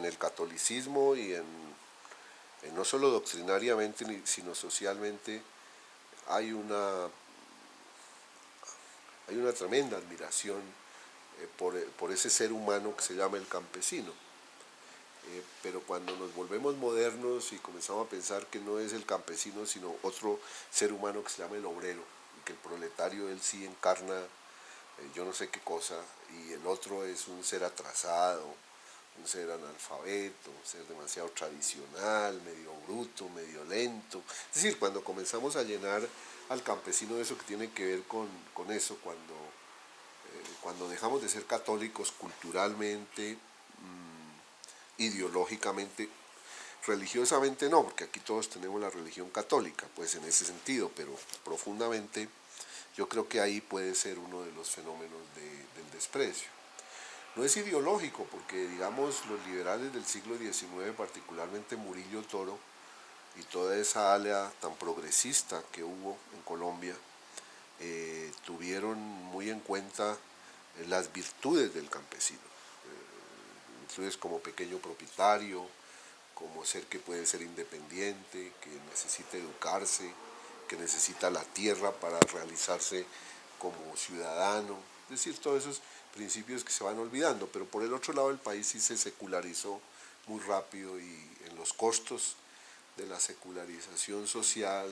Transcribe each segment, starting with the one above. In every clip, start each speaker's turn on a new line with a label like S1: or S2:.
S1: en el catolicismo y en no solo doctrinariamente, sino socialmente, hay una, hay una tremenda admiración por ese ser humano que se llama el campesino. Pero cuando nos volvemos modernos y comenzamos a pensar que no es el campesino, sino otro ser humano que se llama el obrero, y que el proletario él sí encarna yo no sé qué cosa, y el otro es un ser atrasado, un ser analfabeto, un ser demasiado tradicional, medio bruto, medio lento. Es decir, cuando comenzamos a llenar al campesino de eso que tiene que ver con eso, cuando dejamos de ser católicos culturalmente, ideológicamente, religiosamente no, porque aquí todos tenemos la religión católica, pues en ese sentido, pero profundamente yo creo que ahí puede ser uno de los fenómenos del desprecio. No es ideológico, porque digamos los liberales del siglo XIX, particularmente Murillo Toro y toda esa ala tan progresista que hubo en Colombia, tuvieron muy en cuenta las virtudes del campesino, virtudes como pequeño propietario, como ser que puede ser independiente, que necesita educarse, que necesita la tierra para realizarse como ciudadano, es decir, todos esos principios que se van olvidando, pero por el otro lado el país sí se secularizó muy rápido y en los costos de la secularización social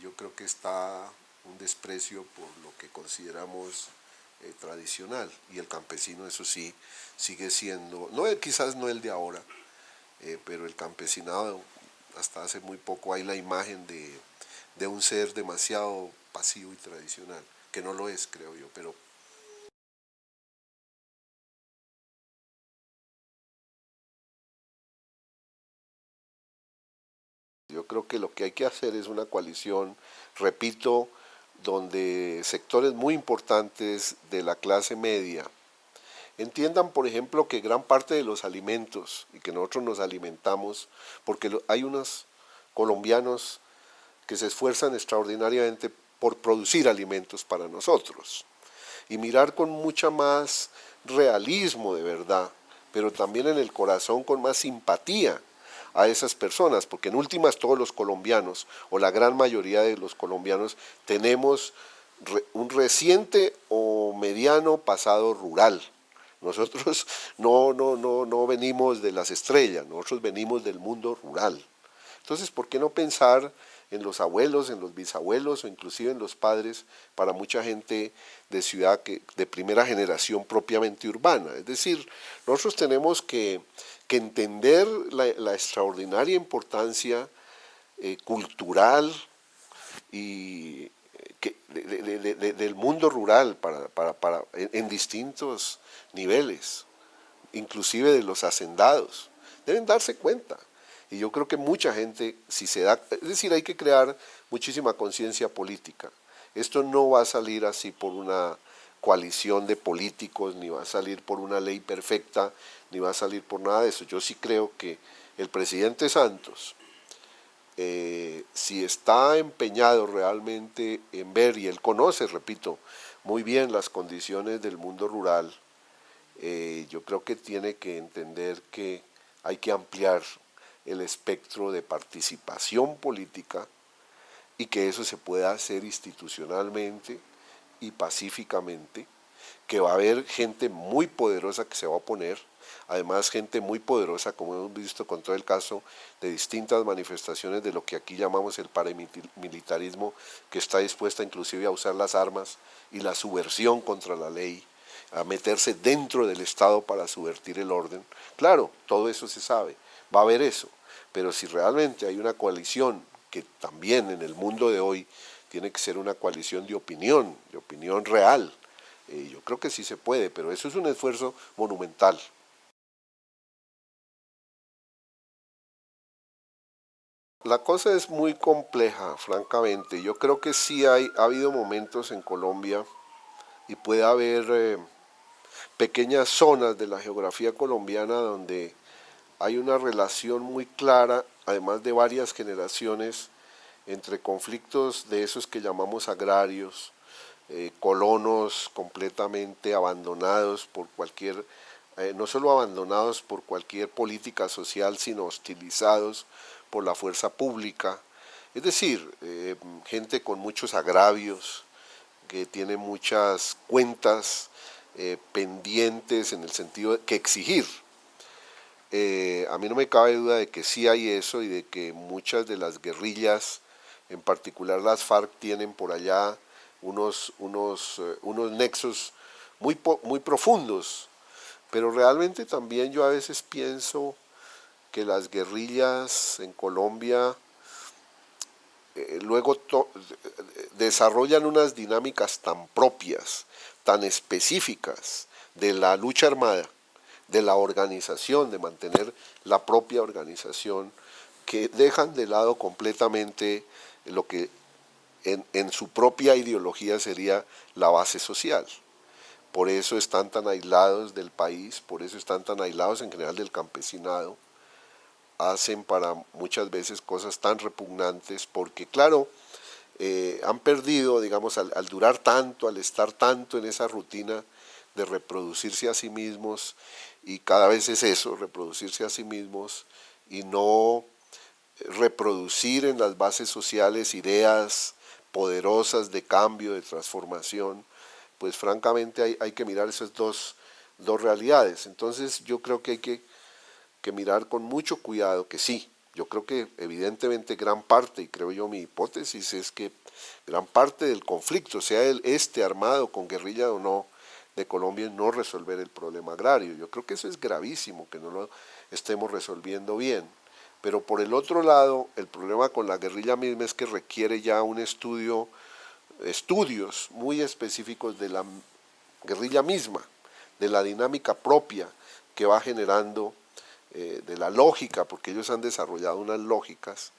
S1: yo creo que está un desprecio por lo que consideramos tradicional y el campesino eso sí sigue siendo, no quizás no el de ahora, pero el campesinado hasta hace muy poco hay la imagen de un ser demasiado pasivo y tradicional, que no lo es, creo yo, pero yo creo que lo que hay que hacer es una coalición, repito, donde sectores muy importantes de la clase media entiendan, por ejemplo, que gran parte de los alimentos y que nosotros nos alimentamos, porque hay unos colombianos que se esfuerzan extraordinariamente por producir alimentos para nosotros y mirar con mucha más realismo de verdad, pero también en el corazón con más simpatía a esas personas, porque en últimas todos los colombianos, o la gran mayoría de los colombianos, tenemos un reciente o mediano pasado rural. Nosotros no venimos de las estrellas, nosotros venimos del mundo rural. Entonces, ¿por qué no pensar en los abuelos, en los bisabuelos o inclusive en los padres para mucha gente de ciudad de primera generación propiamente urbana? Es decir, nosotros tenemos que entender la extraordinaria importancia cultural y del mundo rural en distintos niveles, inclusive de los hacendados. Deben darse cuenta. Y yo creo que mucha gente, si se da, es decir, hay que crear muchísima conciencia política. Esto no va a salir así por una coalición de políticos, ni va a salir por una ley perfecta, ni va a salir por nada de eso. Yo sí creo que el presidente Santos, si está empeñado realmente en ver, y él conoce, repito, muy bien las condiciones del mundo rural, yo creo que tiene que entender que hay que ampliar el espectro de participación política y que eso se pueda hacer institucionalmente y pacíficamente, que va a haber gente muy poderosa que se va a oponer, además gente muy poderosa, como hemos visto con todo el caso de distintas manifestaciones de lo que aquí llamamos el paramilitarismo, que está dispuesta inclusive a usar las armas y la subversión contra la ley, a meterse dentro del Estado para subvertir el orden. Claro, todo eso se sabe, va a haber eso, pero si realmente hay una coalición que también en el mundo de hoy tiene que ser una coalición de opinión real, yo creo que sí se puede, pero eso es un esfuerzo monumental. La cosa es muy compleja, francamente. Yo creo que sí ha habido momentos en Colombia y puede haber pequeñas zonas de la geografía colombiana donde hay una relación muy clara, además de varias generaciones, entre conflictos de esos que llamamos agrarios, colonos completamente abandonados por cualquier no solo abandonados por cualquier política social, sino hostilizados por la fuerza pública. Es decir, gente con muchos agravios, que tiene muchas cuentas pendientes en el sentido de que exigir. A mí no me cabe duda de que sí hay eso y de que muchas de las guerrillas, en particular las FARC, tienen por allá unos nexos muy profundos. Pero realmente también yo a veces pienso que las guerrillas en Colombia luego desarrollan unas dinámicas tan propias, tan específicas de la lucha armada, de la organización, de mantener la propia organización, que dejan de lado completamente lo que en su propia ideología sería la base social. Por eso están tan aislados del país, por eso están tan aislados en general del campesinado, hacen para muchas veces cosas tan repugnantes, porque claro, han perdido, digamos, al durar tanto, al estar tanto en esa rutina de reproducirse a sí mismos, y cada vez es eso, reproducirse a sí mismos, y no reproducir en las bases sociales ideas poderosas de cambio, de transformación, pues francamente hay que mirar esas dos realidades. Entonces yo creo que hay que mirar con mucho cuidado que sí, yo creo que evidentemente gran parte, y creo yo mi hipótesis es que gran parte del conflicto, sea este armado con guerrilla o no, de Colombia, no resolver el problema agrario. Yo creo que eso es gravísimo, que no lo estemos resolviendo bien. Pero por el otro lado, el problema con la guerrilla misma es que requiere ya un estudios muy específicos de la guerrilla misma, de la dinámica propia que va generando, de la lógica, porque ellos han desarrollado unas lógicas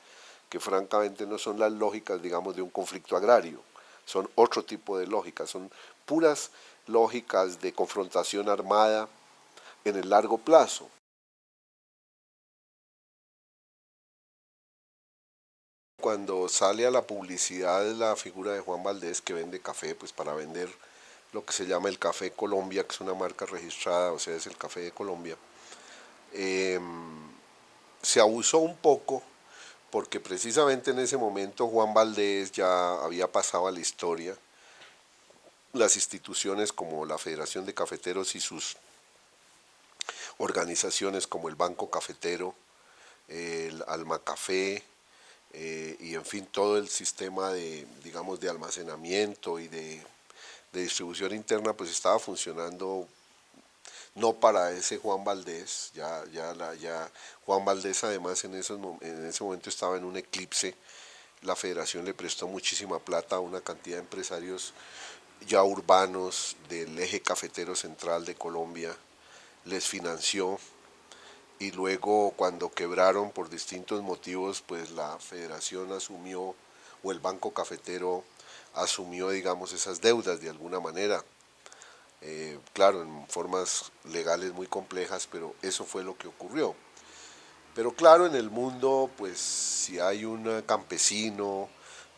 S1: que francamente no son las lógicas, digamos, de un conflicto agrario, son otro tipo de lógicas, son puras lógicas de confrontación armada en el largo plazo. Cuando sale a la publicidad la figura de Juan Valdés que vende café, pues para vender lo que se llama el Café Colombia, que es una marca registrada, o sea, es el Café de Colombia, eh, se abusó un poco porque precisamente en ese momento Juan Valdés ya había pasado a la historia. Las instituciones como la Federación de Cafeteros y sus organizaciones como el Banco Cafetero, el Almacafé, y en fin todo el sistema de, digamos, de almacenamiento y de distribución interna pues estaba funcionando no para ese Juan Valdés, ya Juan Valdés además en ese momento estaba en un eclipse, la federación le prestó muchísima plata a una cantidad de empresarios ya urbanos del eje cafetero central de Colombia, les financió y luego cuando quebraron por distintos motivos, pues la federación asumió o el banco cafetero asumió, digamos, esas deudas de alguna manera. Claro, en formas legales muy complejas, pero eso fue lo que ocurrió. Pero claro, en el mundo, pues si hay un campesino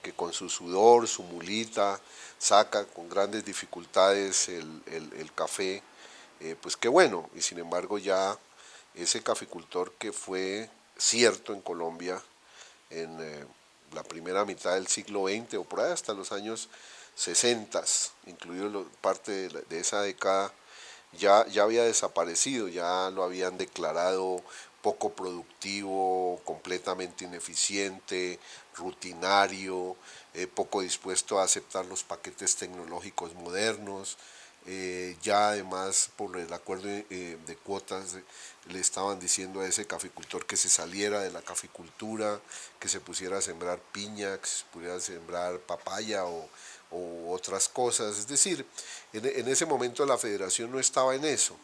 S1: que con su sudor, su mulita, saca con grandes dificultades el café, pues qué bueno. Y sin embargo ya ese caficultor que fue cierto en Colombia en la primera mitad del siglo XX o por ahí hasta los años 60, incluido parte de esa década, ya había desaparecido, ya lo habían declarado poco productivo, completamente ineficiente, rutinario, poco dispuesto a aceptar los paquetes tecnológicos modernos. Ya además por el acuerdo de cuotas le estaban diciendo a ese caficultor que se saliera de la caficultura, que se pusiera a sembrar piña, que se pudiera a sembrar papaya o otras cosas. Es decir, en ese momento la federación no estaba en eso.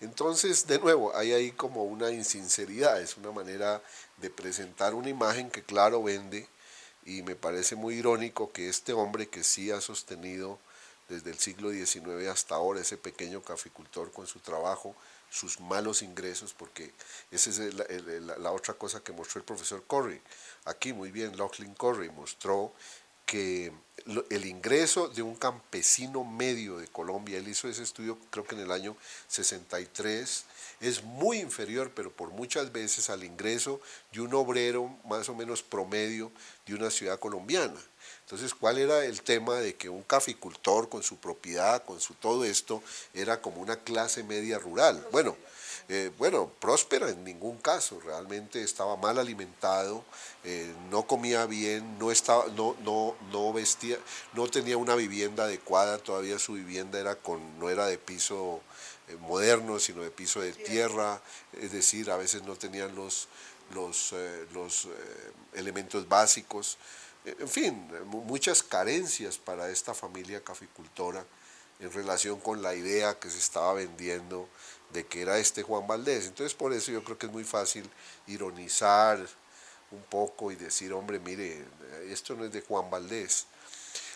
S1: Entonces, de nuevo, hay ahí como una insinceridad, es una manera de presentar una imagen que claro vende y me parece muy irónico que este hombre que sí ha sostenido desde el siglo XIX hasta ahora ese pequeño caficultor con su trabajo, sus malos ingresos, porque esa es la otra cosa que mostró el profesor Corey. Aquí muy bien, Lachlan Corey mostró que el ingreso de un campesino medio de Colombia, él hizo ese estudio creo que en el año 63, es muy inferior, pero por muchas veces al ingreso de un obrero más o menos promedio de una ciudad colombiana. Entonces, ¿cuál era el tema de que un caficultor con su propiedad, con su todo esto, era como una clase media rural? Bueno, próspera en ningún caso, realmente estaba mal alimentado, no comía bien, no vestía, no tenía una vivienda adecuada, todavía su vivienda no era de piso moderno, sino de piso de tierra, es decir, a veces no tenían los elementos básicos. En fin, muchas carencias para esta familia caficultora en relación con la idea que se estaba vendiendo de que era este Juan Valdés. Entonces por eso yo creo que es muy fácil ironizar un poco y decir, hombre, mire, esto no es de Juan Valdés.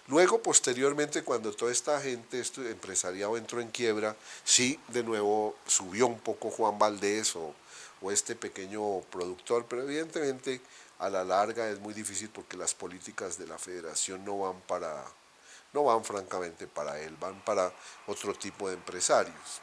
S1: Luego, posteriormente, cuando toda esta gente, este empresariado entró en quiebra, sí, de nuevo subió un poco Juan Valdés o este pequeño productor, pero evidentemente a la larga es muy difícil porque las políticas de la federación no van francamente para él, van para otro tipo de empresarios.